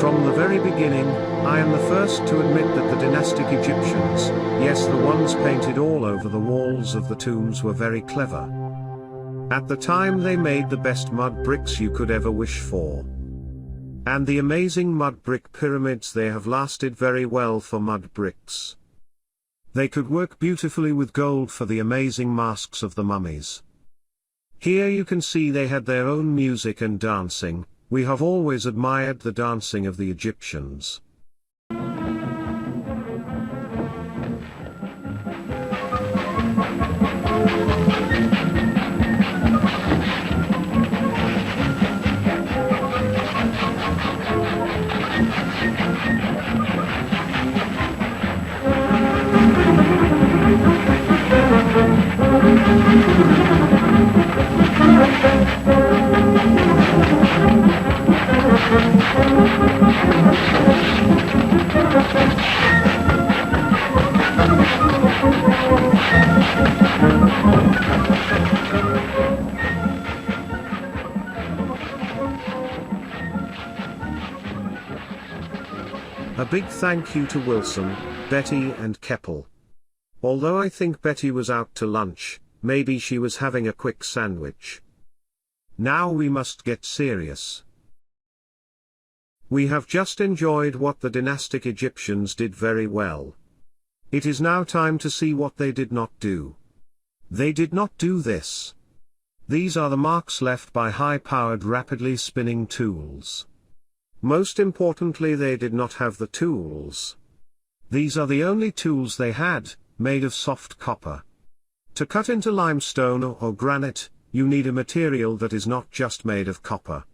From the very beginning, I am the first to admit that the dynastic Egyptians, yes, the ones painted all over the walls of the tombs, were very clever. At the time they made the best mud bricks you could ever wish for. And the amazing mud brick pyramids, they have lasted very well for mud bricks. They could work beautifully with gold for the amazing masks of the mummies. Here you can see they had their own music and dancing. We have always admired the dancing of the Egyptians. A big thank you to Wilson, Betty and Keppel. Although I think Betty was out to lunch, maybe she was having a quick sandwich. Now we must get serious. We have just enjoyed what the dynastic Egyptians did very well. It is now time to see what they did not do. They did not do this. These are the marks left by high-powered rapidly spinning tools. Most importantly, they did not have the tools. These are the only tools they had, made of soft copper. To cut into limestone or granite, you need a material that is not just made of copper.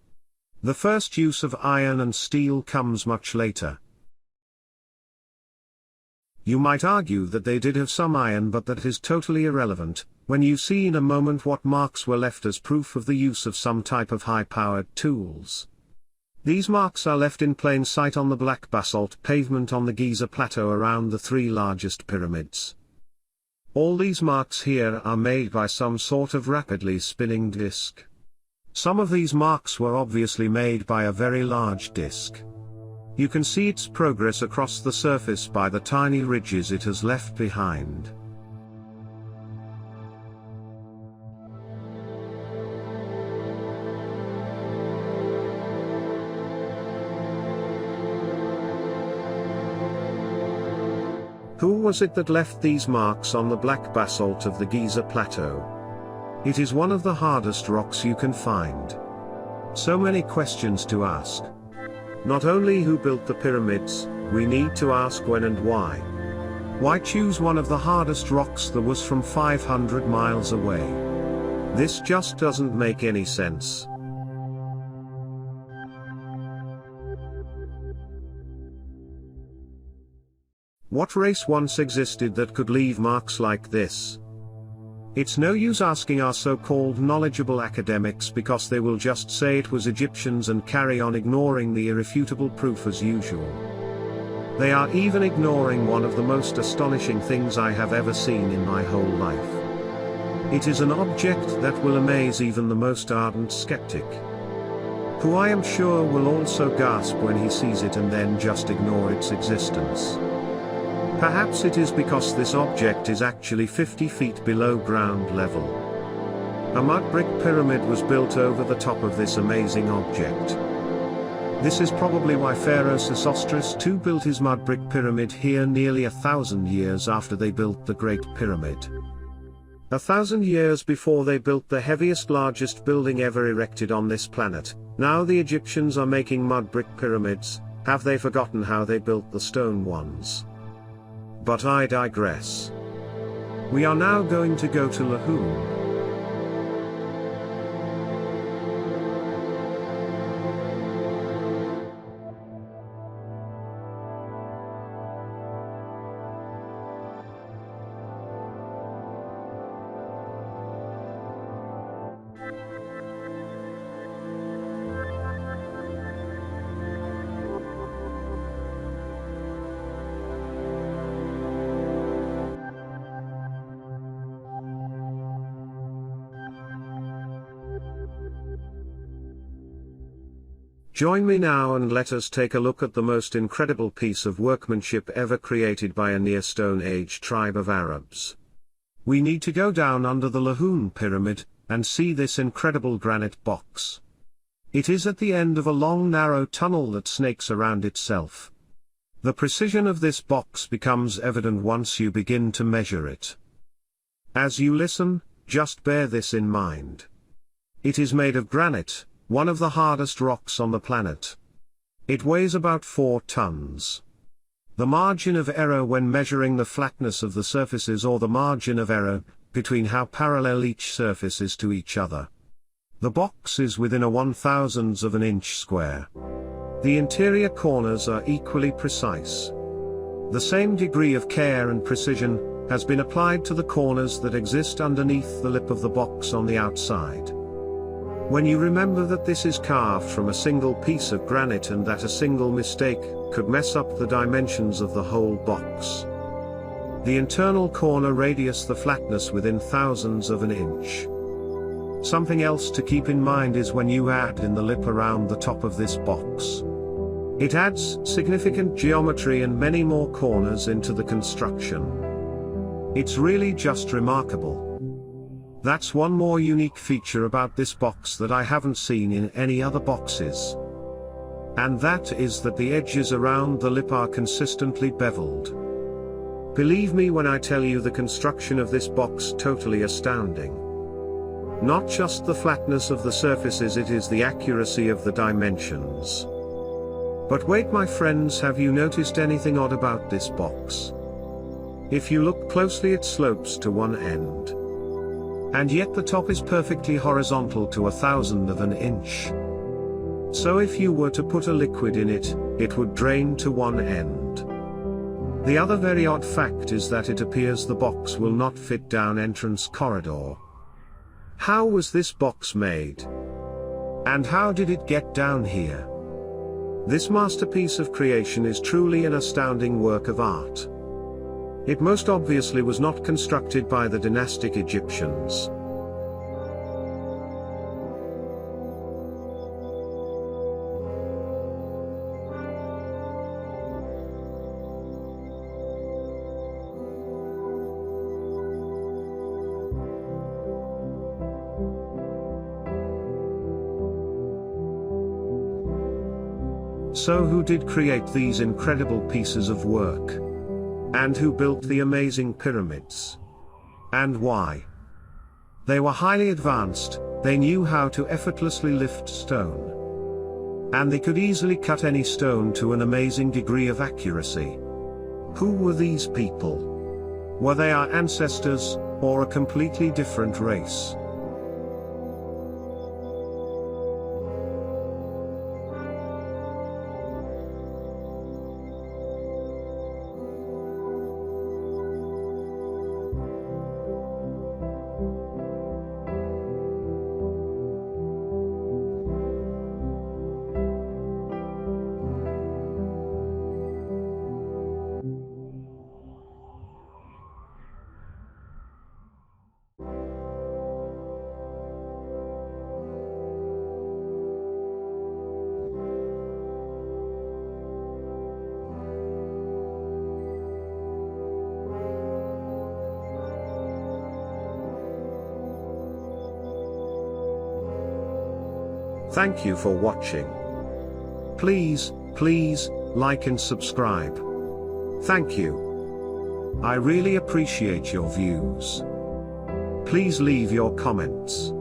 The first use of iron and steel comes much later. You might argue that they did have some iron, but that is totally irrelevant, when you see in a moment what marks were left as proof of the use of some type of high-powered tools. These marks are left in plain sight on the black basalt pavement on the Giza plateau around the three largest pyramids. All these marks here are made by some sort of rapidly spinning disk. Some of these marks were obviously made by a very large disk. You can see its progress across the surface by the tiny ridges it has left behind. Who was it that left these marks on the black basalt of the Giza plateau? It is one of the hardest rocks you can find. So many questions to ask. Not only who built the pyramids, we need to ask when and why. Why choose one of the hardest rocks that was from 500 miles away? This just doesn't make any sense. What race once existed that could leave marks like this? It's no use asking our so-called knowledgeable academics, because they will just say it was Egyptians and carry on ignoring the irrefutable proof as usual. They are even ignoring one of the most astonishing things I have ever seen in my whole life. It is an object that will amaze even the most ardent skeptic, who I am sure will also gasp when he sees it and then just ignore its existence. Perhaps it is because this object is actually 50 feet below ground level. A mud brick pyramid was built over the top of this amazing object. This is probably why Pharaoh Sesostris II built his mud brick pyramid here nearly 1,000 years after they built the Great Pyramid. 1,000 years before they built the heaviest, largest building ever erected on this planet. Now the Egyptians are making mud brick pyramids. Have they forgotten how they built the stone ones? But I digress. We are now going to go to Lahoum. Join me now and let us take a look at the most incredible piece of workmanship ever created by a near Stone Age tribe of Arabs. We need to go down under the Lahoun pyramid, and see this incredible granite box. It is at the end of a long narrow tunnel that snakes around itself. The precision of this box becomes evident once you begin to measure it. As you listen, just bear this in mind. It is made of granite, one of the hardest rocks on the planet. It weighs about 4 tons. The margin of error when measuring the flatness of the surfaces, or the margin of error between how parallel each surface is to each other. The box is within a 1/1000th of an inch square. The interior corners are equally precise. The same degree of care and precision has been applied to the corners that exist underneath the lip of the box on the outside. When you remember that this is carved from a single piece of granite and that a single mistake could mess up the dimensions of the whole box. The internal corner radius, the flatness within thousandths of an inch. Something else to keep in mind is when you add in the lip around the top of this box. It adds significant geometry and many more corners into the construction. It's really just remarkable. That's one more unique feature about this box that I haven't seen in any other boxes. And that is that the edges around the lip are consistently beveled. Believe me when I tell you the construction of this box totally astounding. Not just the flatness of the surfaces, it is the accuracy of the dimensions. But wait my friends, have you noticed anything odd about this box? If you look closely, it slopes to one end. And yet the top is perfectly horizontal to 1/1000th of an inch. So if you were to put a liquid in it, it would drain to one end. The other very odd fact is that it appears the box will not fit down entrance corridor. How was this box made? And how did it get down here? This masterpiece of creation is truly an astounding work of art. It most obviously was not constructed by the dynastic Egyptians. So who did create these incredible pieces of work? And who built the amazing pyramids? And why? They were highly advanced, they knew how to effortlessly lift stone. And they could easily cut any stone to an amazing degree of accuracy. Who were these people? Were they our ancestors, or a completely different race? Thank you for watching. Please like and subscribe. Thank you. I really appreciate your views. Please leave your comments.